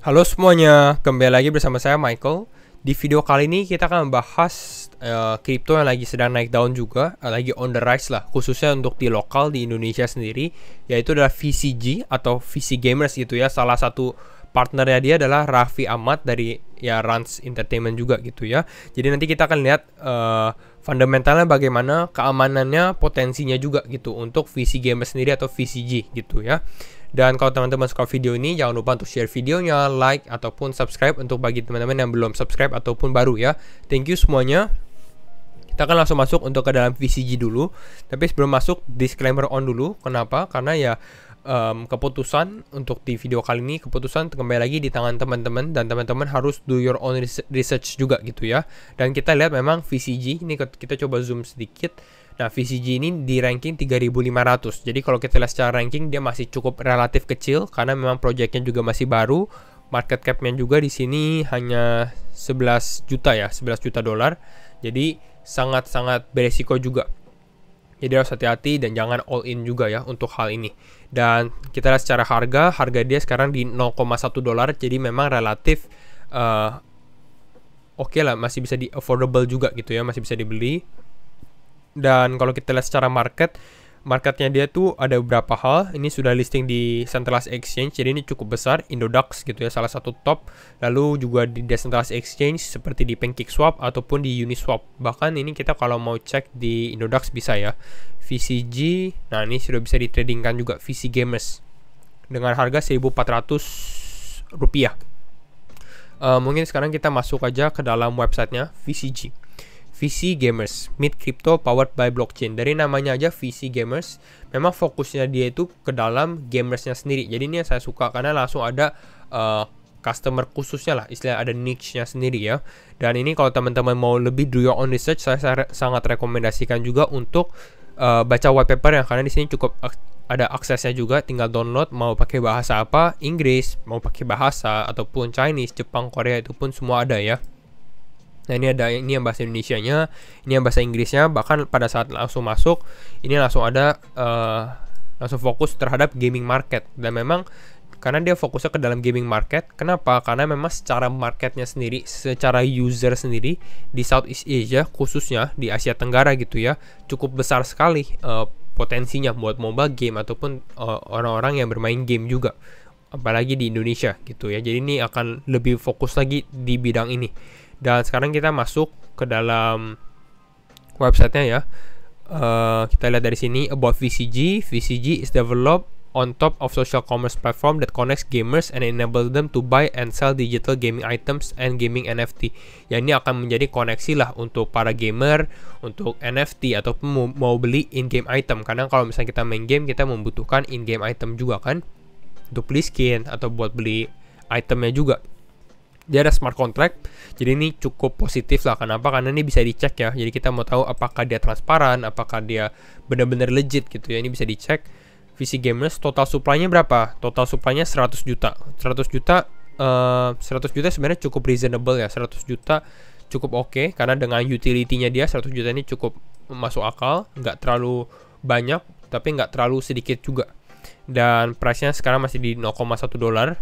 Halo semuanya, kembali lagi bersama saya Michael. Di video kali ini kita akan membahas kripto yang lagi sedang naik daun juga, lagi on the rise lah, khususnya untuk di lokal di Indonesia sendiri, yaitu adalah VCG atau VC Gamers gitu ya. Salah satu partnernya dia adalah Raffi Ahmad dari ya Rans Entertainment juga gitu ya. Jadi nanti kita akan lihat fundamentalnya bagaimana, keamanannya, potensinya juga gitu untuk VC Gamers sendiri atau VCG gitu ya. Dan kalau teman-teman suka video ini, jangan lupa untuk share videonya, like, ataupun subscribe untuk bagi teman-teman yang belum subscribe ataupun baru ya. Thank you semuanya. Kita akan langsung masuk untuk ke dalam VCG dulu. Tapi sebelum masuk, disclaimer on dulu. Kenapa? Karena ya keputusan untuk di video kali ini, keputusan kembali lagi di tangan teman-teman. Dan teman-teman harus do your own research juga gitu ya. Dan kita lihat memang VCG, ini kita coba zoom sedikit. Nah, VCG ini di ranking 3.500. Jadi kalau kita lihat secara ranking dia masih cukup relatif kecil karena memang proyeknya juga masih baru. Market cap-nya juga di sini hanya 11 juta ya, 11 juta dolar. Jadi sangat-sangat beresiko juga. Jadi harus hati-hati dan jangan all in juga ya untuk hal ini. Dan kita lihat secara harga dia sekarang di 0,1 dolar. Jadi memang relatif oke lah, masih bisa di affordable juga gitu ya, masih bisa dibeli. Dan kalau kita lihat secara marketnya dia tuh ada beberapa hal. Ini sudah listing di centralized exchange, jadi ini cukup besar. Indodax gitu ya, salah satu top. Lalu juga di decentralized exchange seperti di PancakeSwap ataupun di Uniswap. Bahkan ini kita kalau mau cek di Indodax bisa ya. VCG, nah ini sudah bisa ditradingkan juga VC Gamers dengan harga 1.400 rupiah. Mungkin sekarang kita masuk aja ke dalam websitenya VCG. VC Gamers, Meet Crypto Powered by Blockchain. Dari namanya aja VC Gamers, memang fokusnya dia itu ke dalam gamersnya sendiri. Jadi ini yang saya suka karena langsung ada customer khususnya lah, istilah ada niche-nya sendiri ya. Dan ini kalau teman-teman mau lebih do your own research, saya sangat rekomendasikan juga untuk baca white paper yang karena di sini cukup ada aksesnya juga, tinggal download mau pakai bahasa apa, Inggris, mau pakai bahasa ataupun Chinese, Jepang, Korea itu pun semua ada ya. Nah ini yang bahasa Indonesianya, ini yang bahasa Inggrisnya. Bahkan pada saat langsung masuk, ini langsung ada langsung fokus terhadap gaming market. Dan memang karena dia fokusnya ke dalam gaming market, kenapa? Karena memang secara marketnya sendiri, secara user sendiri di Southeast Asia, khususnya di Asia Tenggara gitu ya, cukup besar sekali potensinya buat mobile game ataupun orang-orang yang bermain game juga, apalagi di Indonesia gitu ya. Jadi ini akan lebih fokus lagi di bidang ini. Dan sekarang kita masuk ke dalam websitenya ya. Kita lihat dari sini about VCG. VCG is developed on top of social commerce platform that connects gamers and enable them to buy and sell digital gaming items and gaming NFT. Ya ini akan menjadi koneksi lah untuk para gamer, untuk NFT ataupun mau beli in-game item. Karena kalau misalnya kita main game, kita membutuhkan in-game item juga kan, untuk beli skin atau buat beli itemnya juga. Dia ada smart contract, jadi ini cukup positif lah. Kenapa? Karena ini bisa dicek ya. Jadi kita mau tahu apakah dia transparan, apakah dia benar-benar legit gitu ya. Ini bisa dicek. VC Gamers total supply-nya berapa? Total supply-nya 100 juta. 100 juta sebenarnya cukup reasonable ya. 100 juta cukup oke, karena dengan utility-nya dia 100 juta ini cukup masuk akal, nggak terlalu banyak tapi nggak terlalu sedikit juga. Dan price-nya sekarang masih di 0,1 dolar.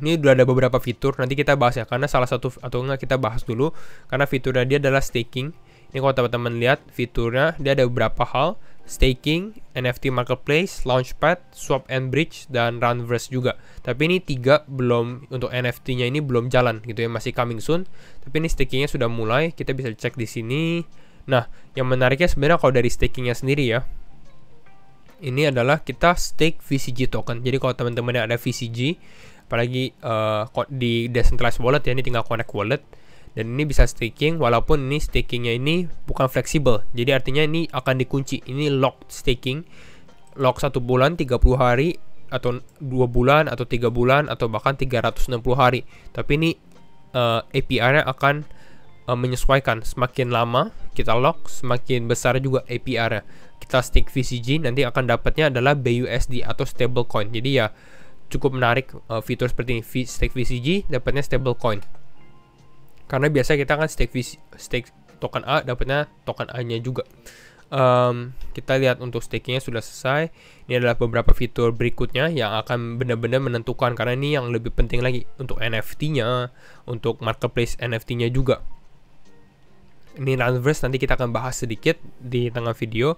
Ini udah ada beberapa fitur, nanti kita bahas ya, karena salah satu atau enggak kita bahas dulu, karena fiturnya dia adalah staking. Ini kalau teman-teman lihat fiturnya, dia ada beberapa hal: staking, NFT marketplace, launchpad, swap and bridge, dan runverse juga. Tapi ini tiga belum, untuk NFT-nya ini belum jalan gitu ya, masih coming soon. Tapi ini stakingnya sudah mulai, kita bisa cek di sini. Nah, yang menariknya sebenarnya kalau dari stakingnya sendiri ya, ini adalah kita stake VCG token. Jadi kalau teman-teman yang ada VCG, apalagi di decentralized wallet ya, ini tinggal connect wallet dan ini bisa staking, walaupun ini stakingnya ini bukan fleksibel. Jadi artinya ini akan dikunci. Ini locked staking, lock 1 bulan, 30 hari, atau 2 bulan, atau 3 bulan, atau bahkan 360 hari. Tapi ini APR-nya akan menyesuaikan. Semakin lama kita lock, semakin besar juga APR-nya. Kita stake VCG, nanti akan dapatnya adalah BUSD atau stablecoin. Jadi ya cukup menarik fitur seperti ini. Stake VCG dapatnya stablecoin. Karena biasa kita kan stake token A, dapatnya token A-nya juga. Kita lihat untuk stakingnya sudah selesai. Ini adalah beberapa fitur berikutnya yang akan benar-benar menentukan, karena ini yang lebih penting lagi untuk NFT-nya, untuk marketplace NFT-nya juga. Ini Runverse, nanti kita akan bahas sedikit di tengah video.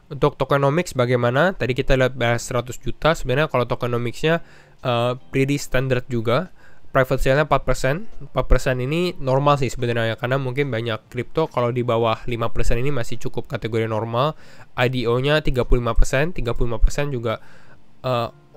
Untuk tokenomics bagaimana? Tadi kita lihat bahas 100 juta. Sebenarnya kalau tokenomicsnya pretty standard juga. Private sale-nya 4%. 4% ini normal sih sebenarnya, karena mungkin banyak kripto kalau di bawah 5% ini masih cukup kategori normal. IDO-nya 35%. 35% juga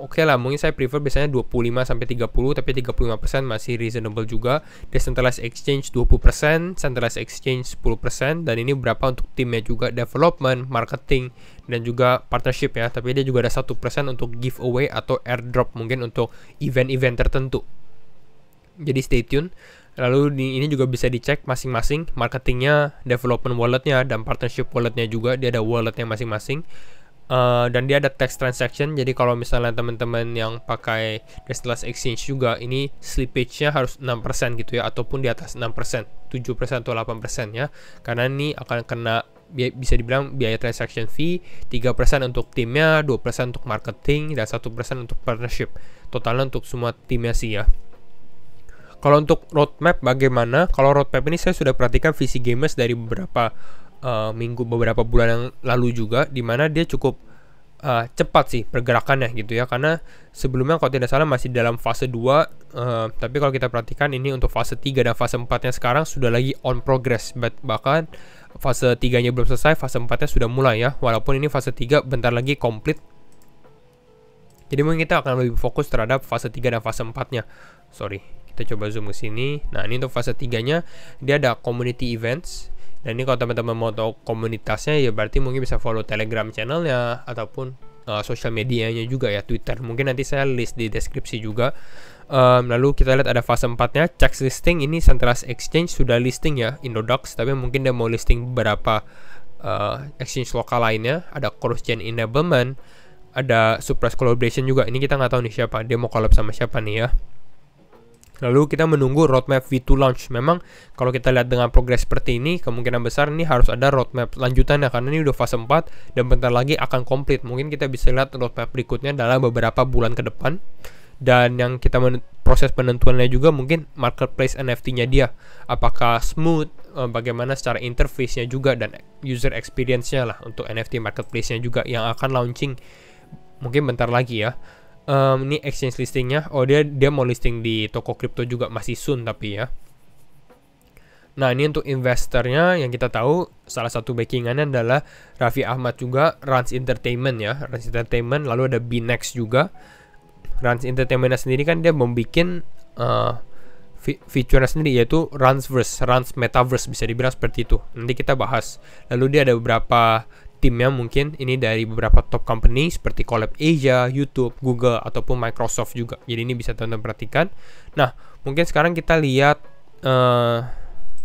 oke lah, mungkin saya prefer biasanya 25-30, tapi 35% masih reasonable juga. Decentralized exchange 20%, centralized exchange 10%, dan ini berapa untuk timnya juga, development, marketing, dan juga partnership ya. Tapi dia juga ada 1% untuk giveaway atau airdrop, mungkin untuk event-event tertentu. Jadi stay tune. Lalu ini juga bisa dicek masing-masing marketingnya, development walletnya, dan partnership walletnya juga. Dia ada walletnya masing-masing. Dan dia ada tax transaction. Jadi kalau misalnya teman-teman yang pakai Decentralized Exchange juga, ini slippage-nya harus 6% gitu ya, ataupun di atas 6%, 7% atau 8% ya. Karena ini akan kena, bisa dibilang biaya transaction fee, 3% untuk timnya, 2% untuk marketing, dan 1% untuk partnership. Totalnya untuk semua timnya sih ya. Kalau untuk roadmap bagaimana? Kalau roadmap ini saya sudah perhatikan VC Gamers dari beberapa minggu, beberapa bulan yang lalu juga, dimana dia cukup cepat sih pergerakannya gitu ya, karena sebelumnya kalau tidak salah masih dalam fase 2, tapi kalau kita perhatikan ini untuk fase 3 dan fase 4 nya sekarang sudah lagi on progress. Bahkan fase 3 nya belum selesai, fase 4 nya sudah mulai ya, walaupun ini fase 3 bentar lagi komplit. Jadi mungkin kita akan lebih fokus terhadap fase 3 dan fase 4 nya. Sorry, kita coba zoom ke sini. Nah, ini untuk fase 3 nya dia ada community events. Dan ini kalau teman-teman mau tahu komunitasnya, ya berarti mungkin bisa follow Telegram channelnya ataupun sosial medianya juga ya, Twitter. Mungkin nanti saya list di deskripsi juga. Lalu kita lihat ada fase 4-nya, checks listing. Ini Centralized Exchange sudah listing ya, Indodax, tapi mungkin dia mau listing beberapa exchange lokal lainnya. Ada cross chain enablement, ada surprise collaboration juga. Ini kita nggak tahu nih siapa, dia mau collab sama siapa nih ya. Lalu kita menunggu roadmap V2 launch. Memang kalau kita lihat dengan progres seperti ini, kemungkinan besar ini harus ada roadmap lanjutannya, karena ini udah fase 4 dan bentar lagi akan komplit. Mungkin kita bisa lihat roadmap berikutnya dalam beberapa bulan ke depan. Dan yang kita proses penentuannya juga mungkin marketplace NFT-nya dia. Apakah smooth, bagaimana secara interface-nya juga, dan user experience-nya lah untuk NFT marketplace-nya juga yang akan launching mungkin bentar lagi ya. Ini exchange listingnya, dia mau listing di toko kripto juga masih soon tapi ya. Nah, ini untuk investornya yang kita tahu salah satu backingannya adalah Raffi Ahmad juga, Rans Entertainment ya, Rans Entertainment, lalu ada Binex juga. Rans Entertainment sendiri kan dia membuat fiturnya sendiri, yaitu Ransverse, Rans Metaverse, bisa dibilang seperti itu. Nanti kita bahas. Lalu dia ada beberapa timnya, mungkin ini dari beberapa top company seperti Collab Asia, YouTube, Google, ataupun Microsoft juga. Jadi ini bisa teman-teman perhatikan. Nah, mungkin sekarang kita lihat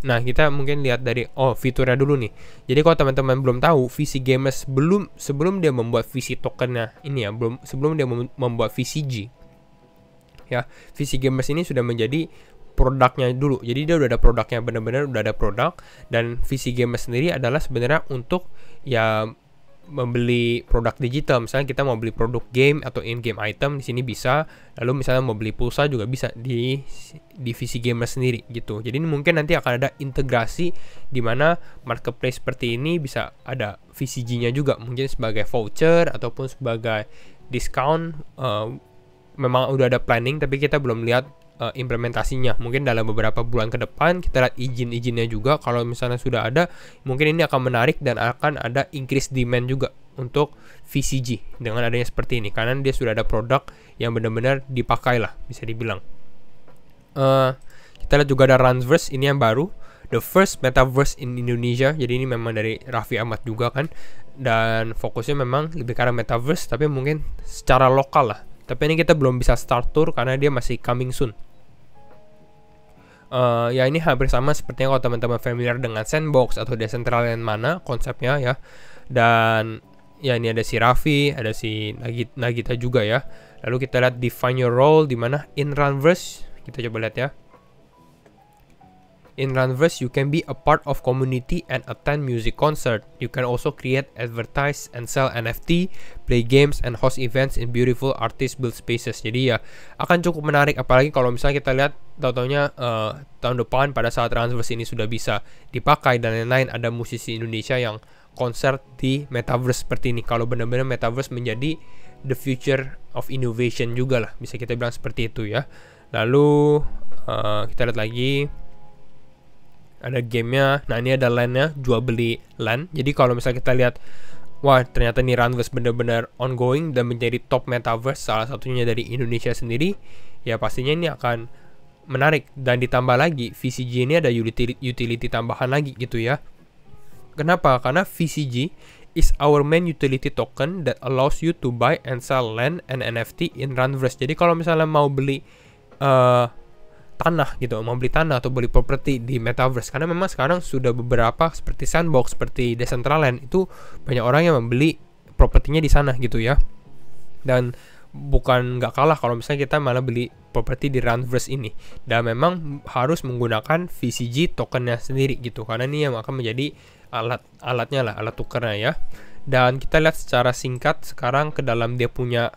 kita mungkin lihat dari fiturnya dulu nih. Jadi kalau teman-teman belum tahu, VC Gamers sebelum dia membuat VC tokennya ini ya, sebelum dia membuat VCG ya, VC Gamers ini sudah menjadi produknya dulu. Jadi dia udah ada produknya, benar-benar udah ada produk. Dan VC Gamers sendiri adalah sebenarnya untuk ya membeli produk digital. Misalnya kita mau beli produk game atau in-game item, di sini bisa. Lalu misalnya mau beli pulsa juga bisa di VC Gamers sendiri gitu. Jadi ini mungkin nanti akan ada integrasi di mana marketplace seperti ini bisa ada VCG-nya juga, mungkin sebagai voucher ataupun sebagai discount. Memang udah ada planning, tapi kita belum lihat implementasinya. Mungkin dalam beberapa bulan ke depan kita lihat izin-izinnya juga. Kalau misalnya sudah ada, mungkin ini akan menarik dan akan ada increase demand juga untuk VCG dengan adanya seperti ini, karena dia sudah ada produk yang benar-benar dipakai lah, bisa dibilang. Kita lihat juga ada Ransverse, ini yang baru, the first metaverse in Indonesia. Jadi ini memang dari Raffi Ahmad juga kan, dan fokusnya memang lebih ke arah metaverse, tapi mungkin secara lokal lah. Tapi ini kita belum bisa start tour karena dia masih coming soon. Ya ini hampir sama sepertinya kalau teman-teman familiar dengan Sandbox atau Decentraland mana konsepnya ya. Dan ya ini ada si Raffi, ada si Nagita juga ya. Lalu kita lihat define your role, di mana in Runverse, kita coba lihat ya. In Runverse, you can be a part of community and attend music concert. You can also create, advertise, and sell NFT, play games, and host events in beautiful artist-built spaces. Jadi ya akan cukup menarik, apalagi kalau misalnya kita lihat tau-taunya tahun depan pada saat Runverse ini sudah bisa dipakai dan lain-lain, ada musisi Indonesia yang konser di Metaverse seperti ini. Kalau benar-benar Metaverse menjadi the future of innovation juga lah, bisa kita bilang seperti itu ya. Lalu kita lihat lagi, ada gamenya. Nah ini ada LAN-nya, jual beli LAN. Jadi kalau misalnya kita lihat, wah ternyata nih Runverse benar-benar ongoing dan menjadi top Metaverse, salah satunya dari Indonesia sendiri, ya pastinya ini akan menarik. Dan ditambah lagi VCG ini ada utility tambahan lagi gitu ya. Kenapa? Karena VCG is our main utility token that allows you to buy and sell land and NFT in Runverse. Jadi kalau misalnya mau beli tanah gitu, mau beli tanah atau beli properti di Metaverse, karena memang sekarang sudah beberapa seperti Sandbox, seperti Decentraland, itu banyak orang yang membeli propertinya di sana gitu ya. Dan bukan nggak kalah kalau misalnya kita malah beli properti di Runverse ini, dan memang harus menggunakan VCG tokennya sendiri gitu, karena ini yang akan menjadi alatnya lah, alat tukarnya ya. Dan kita lihat secara singkat sekarang ke dalam dia punya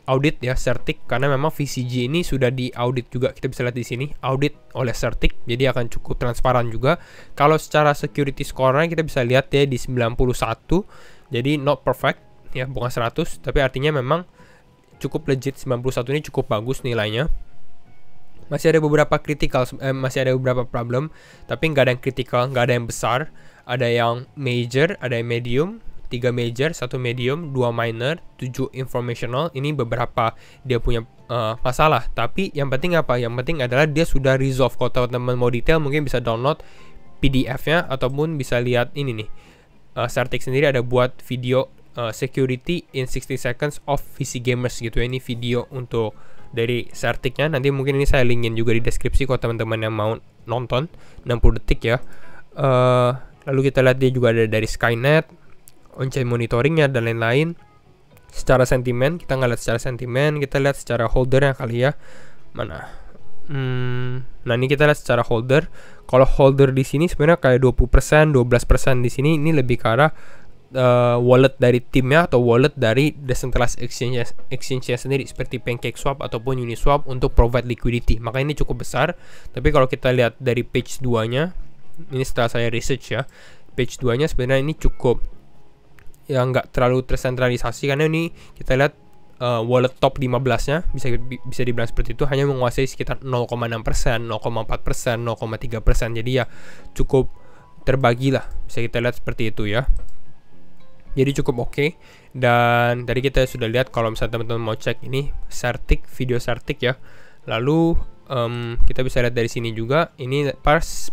audit ya, Certic, karena memang VCG ini sudah diaudit juga. Kita bisa lihat di sini audit oleh Certic, jadi akan cukup transparan juga. Kalau secara security score-nya kita bisa lihat ya di 91, jadi not perfect ya, bukan 100, tapi artinya memang cukup legit. 91 ini cukup bagus nilainya. Masih ada beberapa critical, masih ada beberapa problem, tapi nggak ada yang critical, nggak ada yang besar. Ada yang major, ada yang medium, 3 major, 1 medium, 2 minor, 7 informational. Ini beberapa dia punya masalah, tapi yang penting apa? Yang penting adalah dia sudah resolve. Kalau teman-teman mau detail mungkin bisa download PDF-nya ataupun bisa lihat ini nih. Certic sendiri ada buat video security in 60 seconds of VC gamers gitu ya. Ini video untuk dari Certic-nya. Nanti mungkin ini saya linkin juga di deskripsi kalau teman-teman yang mau nonton, 60 detik ya. Lalu kita lihat dia juga ada dari Skynet, on-chain monitoringnya dan lain-lain. Secara sentimen, kita nggak lihat secara sentimen, kita lihat secara holdernya kali ya. Mana? Nah ini kita lihat secara holder. Kalau holder di sini sebenarnya kayak 20%, 12% di sini. Ini lebih ke arah wallet dari timnya atau wallet dari decentralized exchange-nya sendiri, seperti PancakeSwap ataupun Uniswap untuk provide liquidity. Maka ini cukup besar. Tapi kalau kita lihat dari page 2-nya, ini setelah saya research ya, page 2-nya sebenarnya ini cukup yang nggak terlalu tersentralisasi, karena ini kita lihat wallet top 15-nya bisa dibilang seperti itu, hanya menguasai sekitar 0,6%, 0,4%, 0,3%. Jadi ya cukup terbagi lah, bisa kita lihat seperti itu ya. Jadi cukup oke. Dan tadi kita sudah lihat kalau misalnya teman-teman mau cek ini Certic, video Certic ya. Lalu kita bisa lihat dari sini juga, ini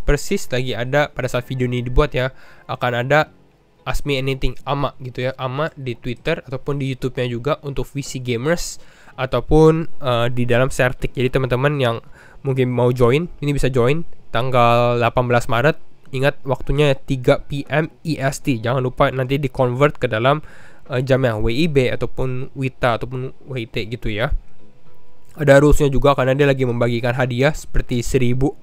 persis lagi ada pada saat video ini dibuat ya, akan ada Ask Me Anything AMA gitu ya, AMA di Twitter ataupun di YouTube-nya juga untuk VC gamers ataupun di dalam Certic. Jadi teman-teman yang mungkin mau join, ini bisa join tanggal 18 Maret. Ingat waktunya 3 PM EST. Jangan lupa nanti di convert ke dalam jamnya WIB ataupun WITA ataupun WIT gitu ya. Ada rules-nya juga karena dia lagi membagikan hadiah seperti $1,000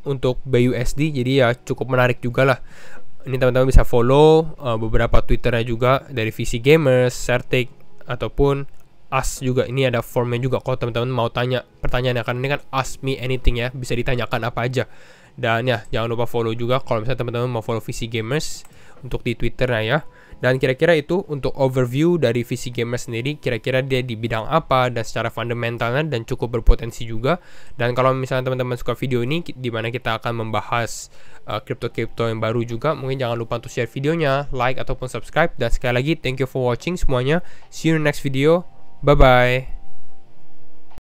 untuk BUSD. Jadi ya cukup menarik juga lah. Ini teman-teman bisa follow beberapa Twitternya juga dari VC Gamers, Certic ataupun Ask juga. Ini ada formnya juga kalau teman-teman mau tanya pertanyaan, karena ini kan Ask Me Anything ya, bisa ditanyakan apa aja. Dan ya jangan lupa follow juga kalau misalnya teman-teman mau follow VC Gamers untuk di Twitternya ya. Dan kira-kira itu untuk overview dari VC Gamers sendiri, kira-kira dia di bidang apa dan secara fundamentalnya, dan cukup berpotensi juga. Dan kalau misalnya teman-teman suka video ini di mana kita akan membahas crypto yang baru juga, mungkin jangan lupa untuk share videonya, like ataupun subscribe. Dan sekali lagi thank you for watching semuanya. See you in the next video. Bye bye.